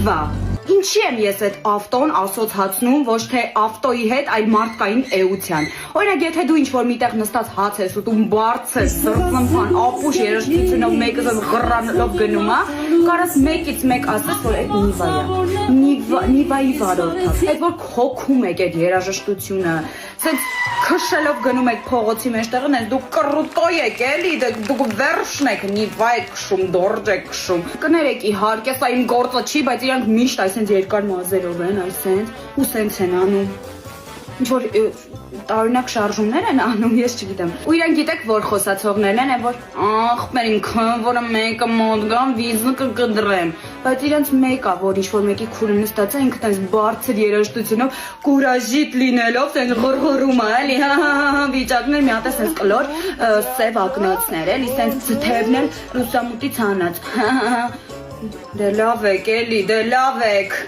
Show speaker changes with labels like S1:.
S1: Նիվա։ Ինչի եմ ես այդ ավտոն ասոցացնում ոչ թե ավտոյի հետ, այլ մարդկային էության։ Օրինակ, եթե դու ինչ-որ միտեղ նստած հաց ես ուտում, բարձր, սրծմփան, ապուշ երաժշտությունով մեկը ղռանելով գնում է, կարաս մեկից մեկ ասես, որ այդ Նիվա է։ Նիվայի վարորդը։ Այդ որ հոգում եք այդ երաժշտությունը, սենց քշելով գնում եք փողոցի մեջտեղն, այս դուք կռուտոյ եք, էլի, դուք վերջն եք, Նիվա եք քշում, դորջ եք քշում։ Կներեք իհարկե, սա իմ գործը չի, բայց իրանք միշտ այսենց երկար մազերով են, այսենց, ու սենց են անում։ Ինչ-որ տարօրինակ շարժումներ են անում, ես չգիտեմ։ Ու իրանք գիտեք, որ խոսացողներն են, որ ախպեր ինքը, որը մեկը մոտ գամ, վիզը կգդրեմ։ Բայց իրանք մեկը, որ ինչ-որ մեկի քուրը նստած է, ինքը տես բարձր երաժշտությունով, կուրաժիտ լինելով, սենց ղռղռում է, էլի, վիճակներ, մի հատ է սենց կլոր, սև ակնոցներ, էլի, սենց ձթևներ լուսամուտից հանած։ Դե լավ եք, էլի, դե լավ եք։